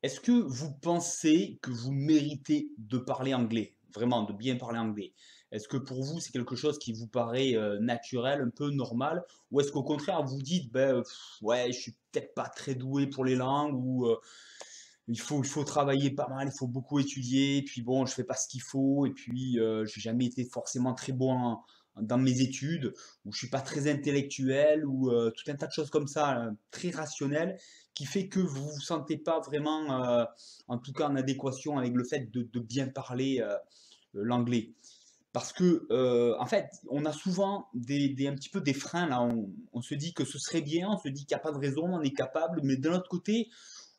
Est-ce que vous pensez que vous méritez de parler anglais? Vraiment, de bien parler anglais? Est-ce que pour vous, c'est quelque chose qui vous paraît, naturel, un peu normal? Ou est-ce qu'au contraire, vous dites: «Beh, ouais, je suis peut-être pas très doué pour les langues» ou il faut travailler pas mal, il faut beaucoup étudier, et puis bon, je fais pas ce qu'il faut, et puis, j'ai jamais été forcément très bon dans mes études, ou je suis pas très intellectuel, ou tout un tas de choses comme ça, très rationnelles, qui fait que vous vous sentez pas vraiment, en tout cas en adéquation avec le fait de bien parler, l'anglais. Parce que, en fait, on a souvent des un petit peu des freins là, on se dit que ce serait bien, on se dit qu'il y a pas de raison, on est capable, mais d'un autre côté,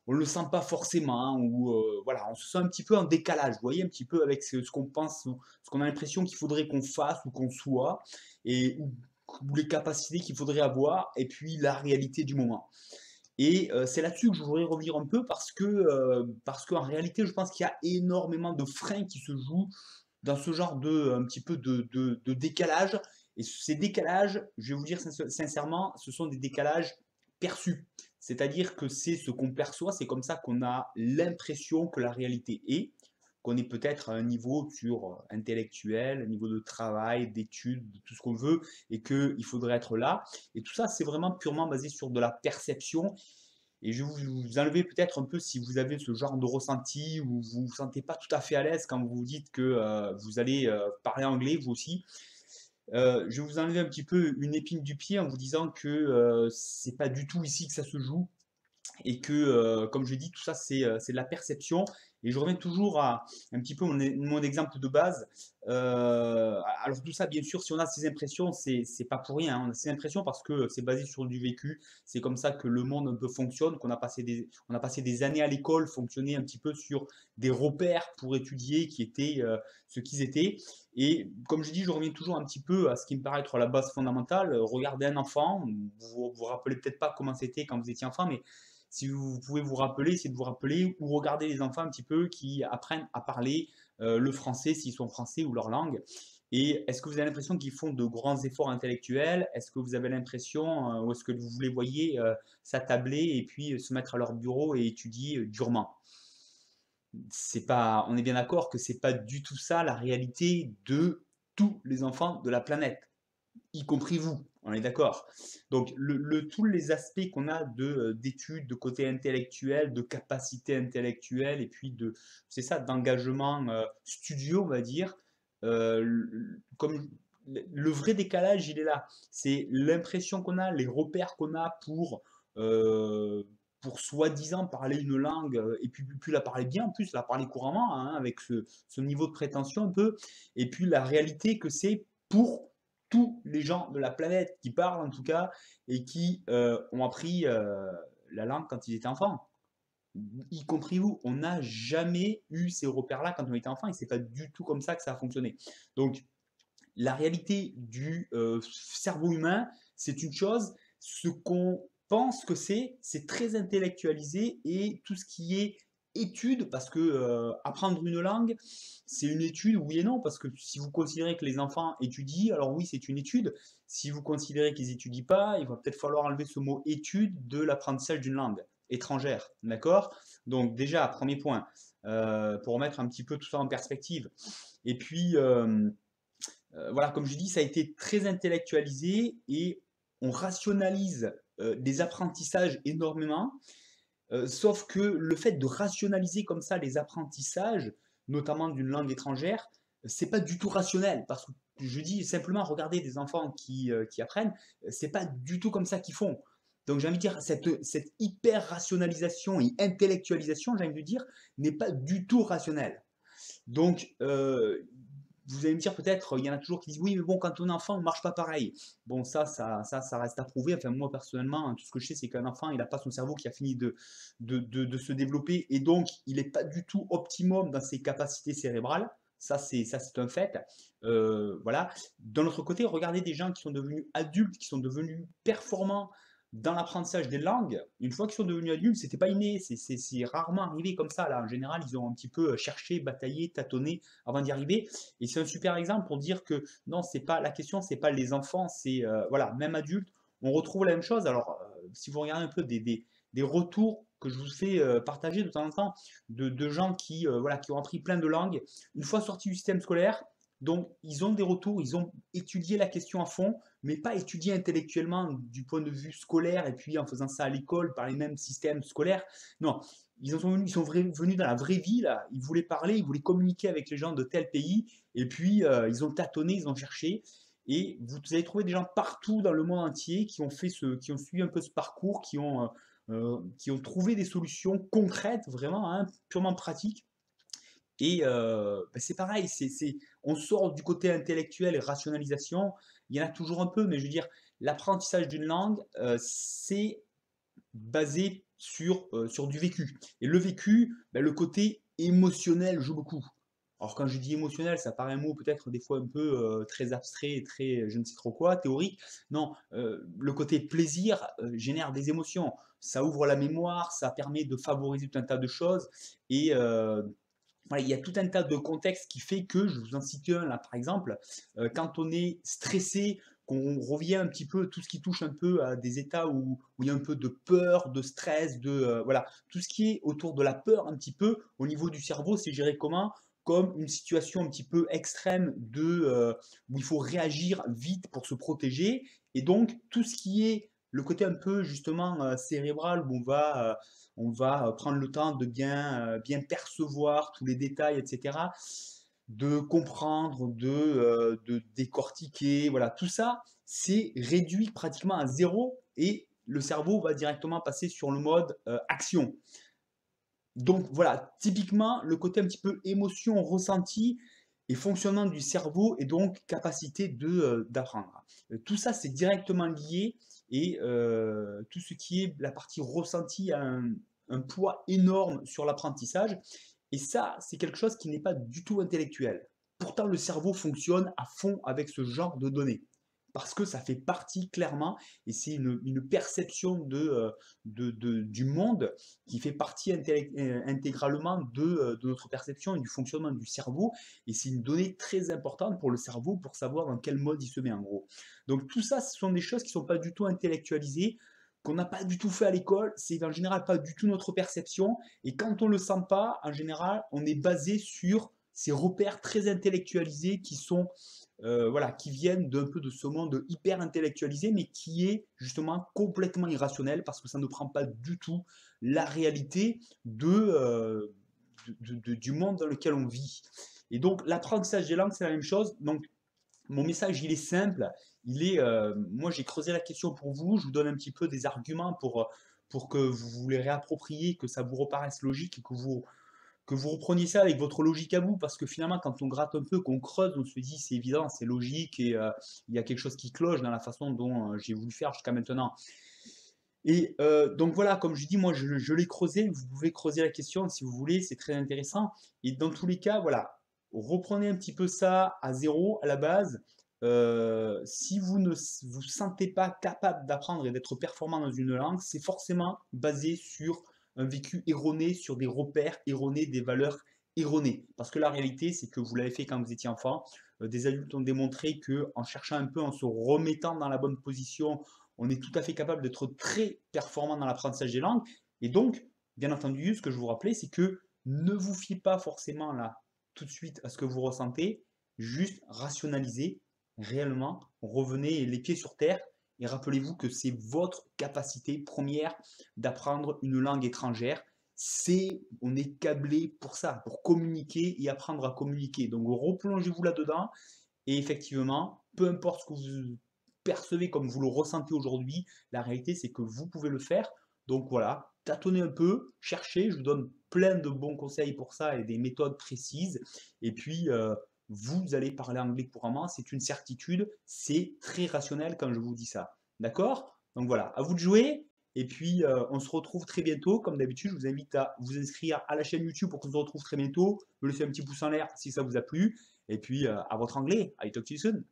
on le sent pas forcément, hein, ou voilà, on se sent un petit peu en décalage, vous voyez, un petit peu avec ce qu'on pense, ou ce qu'on a l'impression qu'il faudrait qu'on fasse ou qu'on soit, et ou les capacités qu'il faudrait avoir, et puis la réalité du moment. Et c'est là-dessus que je voudrais revenir un peu, parce qu'en réalité, je pense qu'il y a énormément de freins qui se jouent dans ce genre de un petit peu de décalage, et ces décalages, je vais vous dire sincèrement, ce sont des décalages perçus. C'est-à-dire que c'est ce qu'on perçoit, c'est comme ça qu'on a l'impression que la réalité est, qu'on est peut-être à un niveau intellectuel, un niveau de travail, d'études, de tout ce qu'on veut, et qu'il faudrait être là. Et tout ça, c'est vraiment purement basé sur de la perception, et je vais vous enlever peut-être un peu si vous avez ce genre de ressenti, où vous ne vous sentez pas tout à fait à l'aise quand vous vous dites que vous allez parler anglais, vous aussi. Je vais vous enlever un petit peu une épine du pied en vous disant que c'est pas du tout ici que ça se joue, et que, comme je dis, tout ça, c'est de la perception. Et je reviens toujours à un petit peu mon exemple de base. Alors tout ça, bien sûr, si on a ces impressions, c'est pas pour rien, hein. On a ces impressions parce que c'est basé sur du vécu. C'est comme ça que le monde un peu fonctionne, on a passé des années à l'école, fonctionner un petit peu sur des repères pour étudier qui étaient ce qu'ils étaient. Et comme je dis, je reviens toujours un petit peu à ce qui me paraît être la base fondamentale. Regardez un enfant, vous vous rappelez peut-être pas comment c'était quand vous étiez enfant, mais si vous pouvez vous rappeler, essayez de vous rappeler, ou regarder les enfants un petit peu qui apprennent à parler le français, s'ils sont français, ou leur langue. Et est-ce que vous avez l'impression qu'ils font de grands efforts intellectuels? Est-ce que vous avez l'impression, ou est-ce que vous les voyez s'attabler et puis se mettre à leur bureau et étudier durement? C'est pas, on est bien d'accord que c'est pas du tout ça la réalité de tous les enfants de la planète, y compris vous, on est d'accord. Donc tous les aspects qu'on a d'études, de côté intellectuel, de capacité intellectuelle, et puis c'est ça, d'engagement studieux, on va dire, comme le vrai décalage, il est là. C'est l'impression qu'on a, les repères qu'on a pour soi-disant parler une langue, et puis la parler bien, en plus, la parler couramment, hein, avec ce niveau de prétention un peu, et puis la réalité que c'est pour tous les gens de la planète qui parlent en tout cas, et qui ont appris la langue quand ils étaient enfants, y compris vous. On n'a jamais eu ces repères-là quand on était enfant, et c'est pas du tout comme ça que ça a fonctionné. Donc la réalité du cerveau humain, c'est une chose. Ce qu'on pense que c'est très intellectualisé, et tout ce qui est étude, parce que apprendre une langue, c'est une étude, oui et non, parce que si vous considérez que les enfants étudient, alors oui, c'est une étude. Si vous considérez qu'ils étudient pas, il va peut-être falloir enlever ce mot étude de l'apprentissage d'une langue étrangère, d'accord? Donc déjà, premier point, pour remettre un petit peu tout ça en perspective. Et puis, voilà, comme je dis, ça a été très intellectualisé, et on rationalise des apprentissages énormément. Sauf que le fait de rationaliser comme ça les apprentissages, notamment d'une langue étrangère, c'est pas du tout rationnel. Parce que je dis simplement, regardez des enfants qui apprennent, c'est pas du tout comme ça qu'ils font. Donc j'ai envie de dire, cette hyper rationalisation et intellectualisation, j'ai envie de dire, n'est pas du tout rationnelle. Donc, vous allez me dire peut-être, il y en a toujours qui disent oui, mais bon, quand on est enfant, on ne marche pas pareil. Bon, ça reste à prouver. Enfin, moi, personnellement, hein, tout ce que je sais, c'est qu'un enfant, il n'a pas son cerveau qui a fini de se développer, et donc, il n'est pas du tout optimum dans ses capacités cérébrales. Ça, c'est un fait. Voilà. D'un autre côté, regardez des gens qui sont devenus adultes, qui sont devenus performants dans l'apprentissage des langues. Une fois qu'ils sont devenus adultes, c'était pas inné, c'est rarement arrivé comme ça. Là, en général, ils ont un petit peu cherché, bataillé, tâtonné avant d'y arriver. Et c'est un super exemple pour dire que non, c'est pas la question, c'est pas les enfants, c'est voilà, même adultes, on retrouve la même chose. Alors, si vous regardez un peu des retours que je vous fais partager de temps en temps de gens qui, voilà, qui ont appris plein de langues, une fois sortis du système scolaire, donc ils ont des retours, ils ont étudié la question à fond, mais pas étudié intellectuellement du point de vue scolaire et puis en faisant ça à l'école par les mêmes systèmes scolaires. Non, venus dans la vraie vie, là. Ils voulaient parler, ils voulaient communiquer avec les gens de tel pays, et puis ils ont tâtonné, ils ont cherché. Et vous allez trouver des gens partout dans le monde entier qui ont suivi un peu ce parcours, qui ont trouvé des solutions concrètes, vraiment, hein, purement pratiques. Et bah, c'est pareil, on sort du côté intellectuel et rationalisation. Il y en a toujours un peu, mais je veux dire, l'apprentissage d'une langue, c'est basé sur du vécu. Et le vécu, bah, le côté émotionnel joue beaucoup. Alors quand je dis émotionnel, ça paraît un mot peut-être des fois un peu très abstrait, très je ne sais trop quoi, théorique. Non, le côté plaisir génère des émotions. Ça ouvre la mémoire, ça permet de favoriser tout un tas de choses. Et voilà, il y a tout un tas de contextes qui fait que, je vous en cite un là par exemple, quand on est stressé, qu'on revient un petit peu, tout ce qui touche un peu à des états où il y a un peu de peur, de stress, voilà, tout ce qui est autour de la peur un petit peu, au niveau du cerveau, c'est géré comment? Comme une situation un petit peu extrême où il faut réagir vite pour se protéger. Et donc, tout ce qui est le côté un peu justement cérébral, où on va prendre le temps de bien percevoir tous les détails, etc., de comprendre, de décortiquer, voilà, tout ça, c'est réduit pratiquement à zéro et le cerveau va directement passer sur le mode action. Donc voilà, typiquement, le côté un petit peu émotion, ressenti et fonctionnement du cerveau et donc capacité d'apprendre. Tout ça, c'est directement lié et tout ce qui est la partie ressentie a un poids énorme sur l'apprentissage. Et ça, c'est quelque chose qui n'est pas du tout intellectuel. Pourtant, le cerveau fonctionne à fond avec ce genre de données. Parce que ça fait partie clairement, et c'est une perception du monde qui fait partie intégralement de notre perception et du fonctionnement du cerveau. Et c'est une donnée très importante pour le cerveau pour savoir dans quel mode il se met en gros. Donc tout ça, ce sont des choses qui ne sont pas du tout intellectualisées, qu'on n'a pas du tout fait à l'école, c'est en général pas du tout notre perception. Et quand on ne le sent pas, en général, on est basé sur ces repères très intellectualisés qui sont voilà, qui viennent d'un peu de ce monde hyper intellectualisé, mais qui est justement complètement irrationnel parce que ça ne prend pas du tout la réalité du monde dans lequel on vit. Et donc l'apprentissage des langues, c'est la même chose. Donc mon message, il est simple. Moi, j'ai creusé la question pour vous. Je vous donne un petit peu des arguments pour que vous vous les réappropriez, que ça vous reparaisse logique et que vous repreniez ça avec votre logique à vous, parce que finalement, quand on gratte un peu, qu'on creuse, on se dit c'est évident, c'est logique, et il y a quelque chose qui cloche dans la façon dont j'ai voulu faire jusqu'à maintenant. Et donc voilà, comme je dis, moi je l'ai creusé, vous pouvez creuser la question si vous voulez, c'est très intéressant. Et dans tous les cas, voilà, reprenez un petit peu ça à zéro, à la base. Si vous ne vous sentez pas capable d'apprendre et d'être performant dans une langue, c'est forcément basé sur un vécu erroné, sur des repères erronés, des valeurs erronées. Parce que la réalité, c'est que vous l'avez fait quand vous étiez enfant. Des adultes ont démontré que en cherchant un peu, en se remettant dans la bonne position, on est tout à fait capable d'être très performant dans l'apprentissage des langues. Et donc, bien entendu, ce que je vous rappelais, c'est que ne vous fiez pas forcément là tout de suite à ce que vous ressentez, juste rationalisez réellement, revenez les pieds sur terre et rappelez-vous que c'est votre capacité première d'apprendre une langue étrangère. On est câblé pour ça, pour communiquer et apprendre à communiquer. Donc replongez-vous là-dedans et effectivement, peu importe ce que vous percevez comme vous le ressentez aujourd'hui, la réalité c'est que vous pouvez le faire. Donc voilà, tâtonnez un peu, cherchez, je vous donne plein de bons conseils pour ça et des méthodes précises. Et puis, vous allez parler anglais couramment, c'est une certitude, c'est très rationnel quand je vous dis ça. D'accord? Donc voilà, à vous de jouer. Et puis, on se retrouve très bientôt. Comme d'habitude, je vous invite à vous inscrire à la chaîne YouTube pour qu'on se retrouve très bientôt. Me laisser un petit pouce en l'air si ça vous a plu. Et puis, à votre anglais. I talk to you soon.